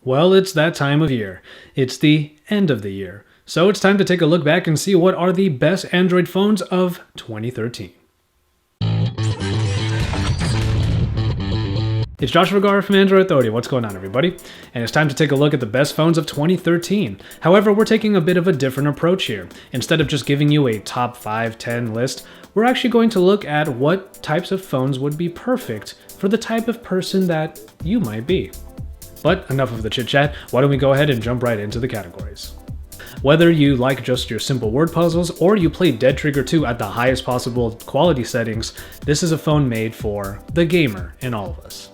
Well, it's that time of year. It's the end of the year. So it's time to take a look back and see what are the best Android phones of 2013. It's Josh Vergara from Android Authority. What's going on, everybody? And it's time to take a look at the best phones of 2013. However, we're taking a bit of a different approach here. Instead of just giving you a top 5, 10 list, we're actually going to look at what types of phones would be perfect for the type of person that you might be. But enough of the chit chat, why don't we go ahead and jump right into the categories. Whether you like just your simple word puzzles or you play Dead Trigger 2 at the highest possible quality settings, this is a phone made for the gamer in all of us.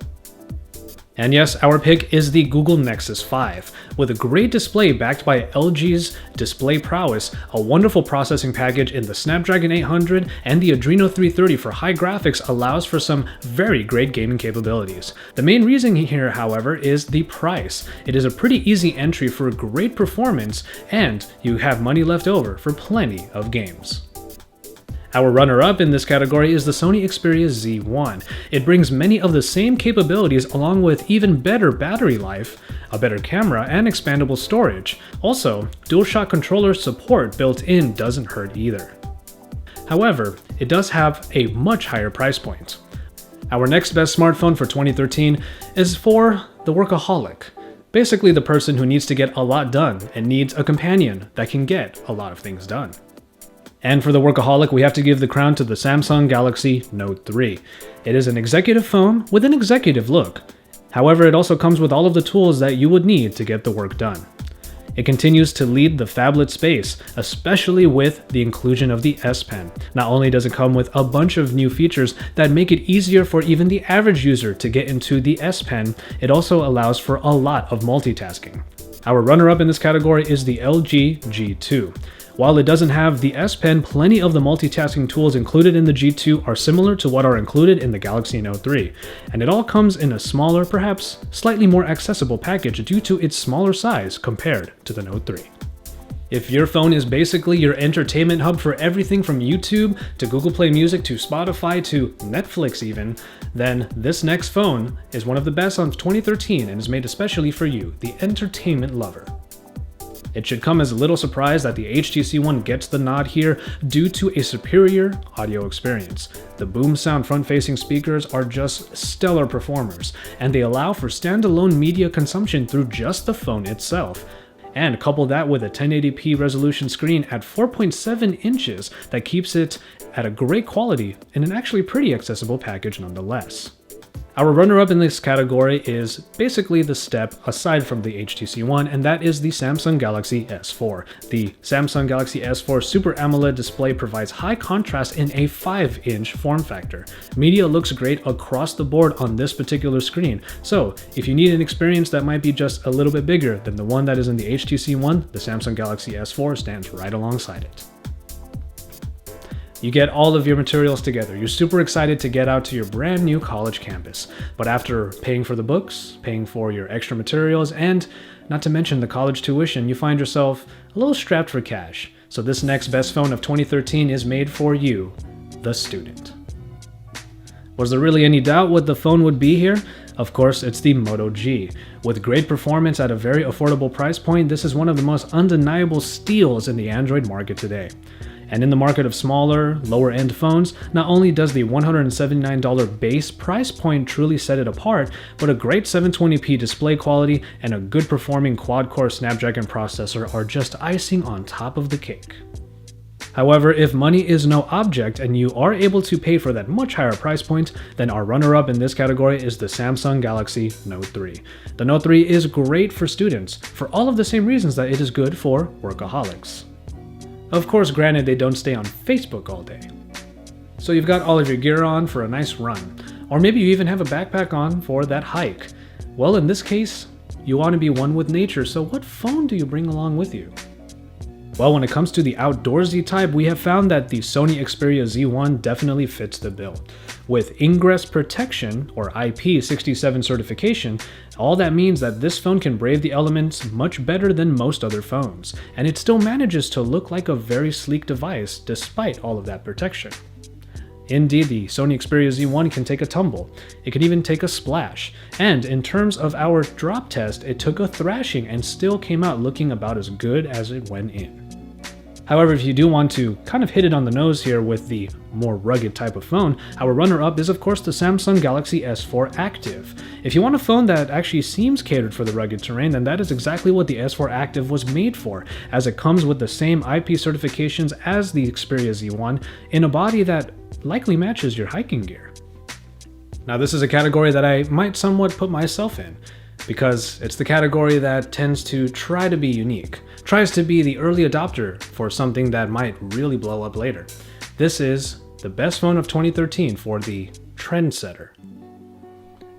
And yes, our pick is the Google Nexus 5. With a great display backed by LG's display prowess, a wonderful processing package in the Snapdragon 800 and the Adreno 330 for high graphics allows for some very great gaming capabilities. The main reason here, however, is the price. It is a pretty easy entry for great performance, and you have money left over for plenty of games. Our runner-up in this category is the Sony Xperia Z1. It brings many of the same capabilities along with even better battery life, a better camera, and expandable storage. Also, DualShock controller support built in doesn't hurt either. However, it does have a much higher price point. Our next best smartphone for 2013 is for the workaholic. Basically the person who needs to get a lot done and needs a companion that can get a lot of things done. And for the workaholic, we have to give the crown to the Samsung Galaxy Note 3. It is an executive phone with an executive look. However, it also comes with all of the tools that you would need to get the work done. It continues to lead the phablet space, especially with the inclusion of the S Pen. Not only does it come with a bunch of new features that make it easier for even the average user to get into the S Pen, it also allows for a lot of multitasking. Our runner-up in this category is the LG G2. While it doesn't have the S Pen, plenty of the multitasking tools included in the G2 are similar to what are included in the Galaxy Note 3, and it all comes in a smaller, perhaps slightly more accessible package due to its smaller size compared to the Note 3. If your phone is basically your entertainment hub for everything from YouTube to Google Play Music to Spotify to Netflix even, then this next phone is one of the best of 2013 and is made especially for you, the entertainment lover. It should come as a little surprise that the HTC One gets the nod here due to a superior audio experience. The Boom Sound front-facing speakers are just stellar performers, and they allow for standalone media consumption through just the phone itself. And couple that with a 1080p resolution screen at 4.7 inches that keeps it at a great quality in an actually pretty accessible package nonetheless. Our runner-up in this category is basically the step aside from the HTC One, and that is the Samsung Galaxy S4. The Samsung Galaxy S4 Super AMOLED display provides high contrast in a 5-inch form factor. Media looks great across the board on this particular screen, so if you need an experience that might be just a little bit bigger than the one that is in the HTC One, the Samsung Galaxy S4 stands right alongside it. You get all of your materials together. You're super excited to get out to your brand new college campus. But after paying for the books, paying for your extra materials, and not to mention the college tuition, you find yourself a little strapped for cash. So this next best phone of 2013 is made for you, the student. Was there really any doubt what the phone would be here? Of course, it's the Moto G. With great performance at a very affordable price point, this is one of the most undeniable steals in the Android market today. And in the market of smaller, lower-end phones, not only does the $179 base price point truly set it apart, but a great 720p display quality and a good performing quad-core Snapdragon processor are just icing on top of the cake. However, if money is no object and you are able to pay for that much higher price point, then our runner-up in this category is the Samsung Galaxy Note 3. The Note 3 is great for students, for all of the same reasons that it is good for workaholics. Of course, granted, they don't stay on Facebook all day. So you've got all of your gear on for a nice run, or maybe you even have a backpack on for that hike. Well, in this case, you want to be one with nature, so what phone do you bring along with you? Well, when it comes to the outdoorsy type, we have found that the Sony Xperia Z1 definitely fits the bill. With Ingress Protection, or IP67 certification, all that means that this phone can brave the elements much better than most other phones, and it still manages to look like a very sleek device despite all of that protection. Indeed, the Sony Xperia Z1 can take a tumble. It can even take a splash. And in terms of our drop test, it took a thrashing and still came out looking about as good as it went in. However, if you do want to kind of hit it on the nose here with the more rugged type of phone, our runner-up is of course the Samsung Galaxy S4 Active. If you want a phone that actually seems catered for the rugged terrain, then that is exactly what the S4 Active was made for, as it comes with the same IP certifications as the Xperia Z1 in a body that likely matches your hiking gear. Now this is a category that I might somewhat put myself in, because it's the category that tends to try to be unique, tries to be the early adopter for something that might really blow up later. This is the best phone of 2013 for the trendsetter.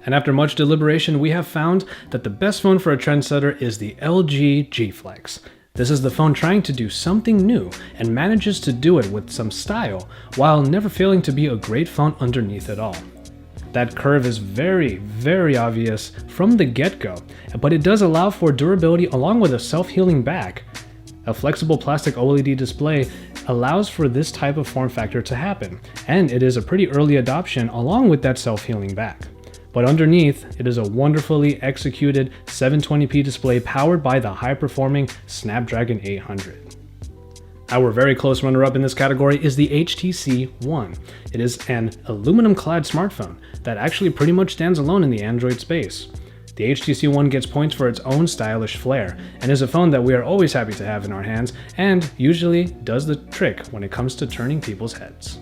And after much deliberation, we have found that the best phone for a trendsetter is the LG G Flex. This is the phone trying to do something new and manages to do it with some style while never failing to be a great phone underneath it all. That curve is very obvious from the get-go, but it does allow for durability along with a self-healing back. A flexible plastic OLED display allows for this type of form factor to happen, and it is a pretty early adoption along with that self-healing back. But underneath, it is a wonderfully executed 720p display powered by the high-performing Snapdragon 800. Our very close runner-up in this category is the HTC One. It is an aluminum-clad smartphone that actually pretty much stands alone in the Android space. The HTC One gets points for its own stylish flair, and is a phone that we are always happy to have in our hands, and usually does the trick when it comes to turning people's heads.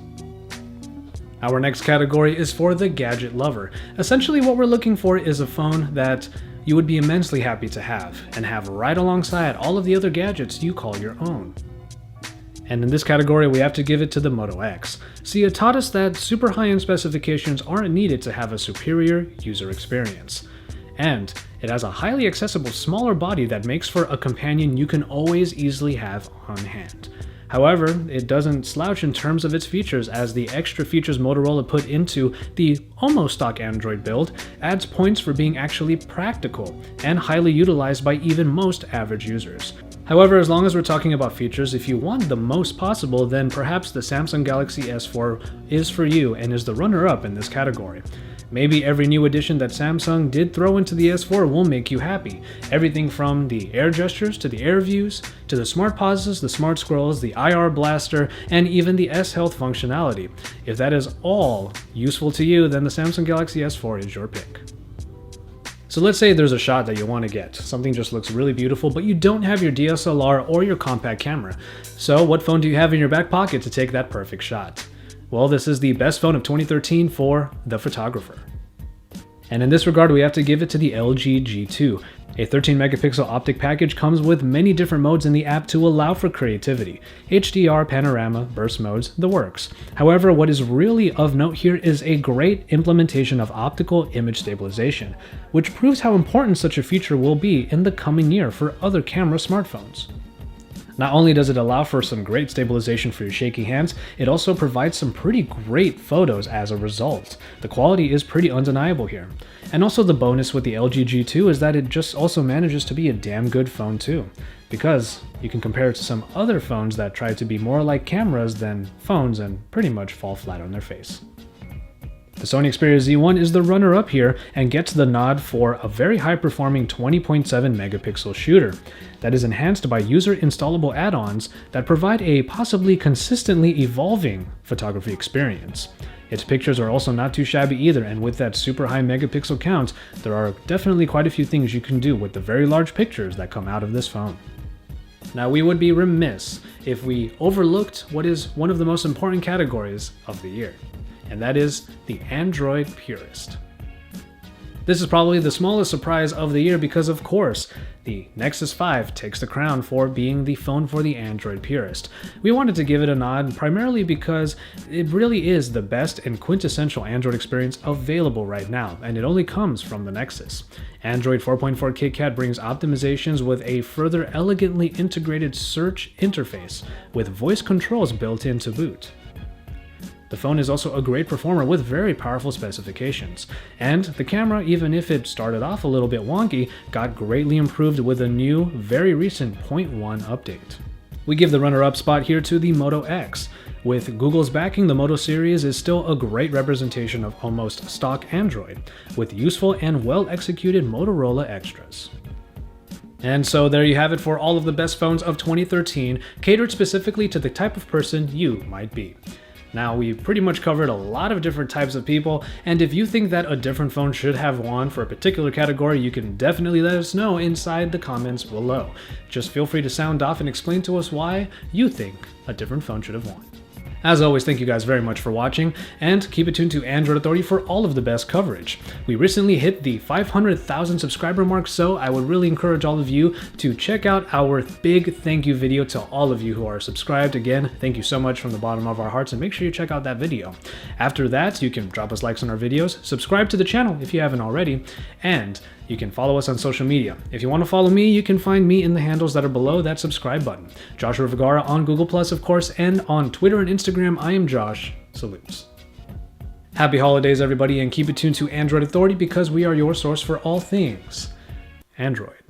Our next category is for the gadget lover. Essentially what we're looking for is a phone that you would be immensely happy to have, and have right alongside all of the other gadgets you call your own. And in this category, we have to give it to the Moto X. See, it taught us that super high-end specifications aren't needed to have a superior user experience. And it has a highly accessible smaller body that makes for a companion you can always easily have on hand. However, it doesn't slouch in terms of its features, as the extra features Motorola put into the almost stock Android build adds points for being actually practical and highly utilized by even most average users. However, as long as we're talking about features, if you want the most possible, then perhaps the Samsung Galaxy S4 is for you and is the runner-up in this category. Maybe every new addition that Samsung did throw into the S4 will make you happy. Everything from the air gestures, to the air views, to the smart pauses, the smart scrolls, the IR blaster, and even the S-Health functionality. If that is all useful to you, then the Samsung Galaxy S4 is your pick. So let's say there's a shot that you want to get. Something just looks really beautiful, but you don't have your DSLR or your compact camera. So what phone do you have in your back pocket to take that perfect shot? Well, this is the best phone of 2013 for the photographer. And in this regard, we have to give it to the LG G2. A 13 megapixel optic package comes with many different modes in the app to allow for creativity. HDR, panorama, burst modes, the works. However, what is really of note here is a great implementation of optical image stabilization, which proves how important such a feature will be in the coming year for other camera smartphones. Not only does it allow for some great stabilization for your shaky hands, it also provides some pretty great photos as a result. The quality is pretty undeniable here. And also the bonus with the LG G2 is that it just also manages to be a damn good phone too, because you can compare it to some other phones that try to be more like cameras than phones and pretty much fall flat on their face. The Sony Xperia Z1 is the runner-up here and gets the nod for a very high-performing 20.7 megapixel shooter that is enhanced by user-installable add-ons that provide a possibly consistently evolving photography experience. Its pictures are also not too shabby either, and with that super high megapixel count, there are definitely quite a few things you can do with the very large pictures that come out of this phone. Now, we would be remiss if we overlooked what is one of the most important categories of the year, and that is the Android purist. This is probably the smallest surprise of the year because, of course, the Nexus 5 takes the crown for being the phone for the Android purist. We wanted to give it a nod primarily because it really is the best and quintessential Android experience available right now, and it only comes from the Nexus. Android 4.4 KitKat brings optimizations with a further elegantly integrated search interface with voice controls built in to boot. The phone is also a great performer with very powerful specifications, and the camera, even if it started off a little bit wonky, got greatly improved with a new, very recent 0.1 update. We give the runner-up spot here to the Moto X. With Google's backing, the Moto series is still a great representation of almost stock Android, with useful and well-executed Motorola extras. And so there you have it for all of the best phones of 2013, catered specifically to the type of person you might be. Now, we've pretty much covered a lot of different types of people, and if you think that a different phone should have won for a particular category, you can definitely let us know inside the comments below. Just feel free to sound off and explain to us why you think a different phone should have won. As always, thank you guys very much for watching, and keep it tuned to Android Authority for all of the best coverage. We recently hit the 500,000 subscriber mark, so I would really encourage all of you to check out our big thank you video to all of you who are subscribed. Again, thank you so much from the bottom of our hearts, and make sure you check out that video. After that, you can drop us likes on our videos, subscribe to the channel if you haven't already, and you can follow us on social media. If you want to follow me, you can find me in the handles that are below that subscribe button. Joshua Vergara on Google+, of course, and on Twitter and Instagram, I am Josh. Salutes. Happy holidays, everybody, and keep it tuned to Android Authority because we are your source for all things Android.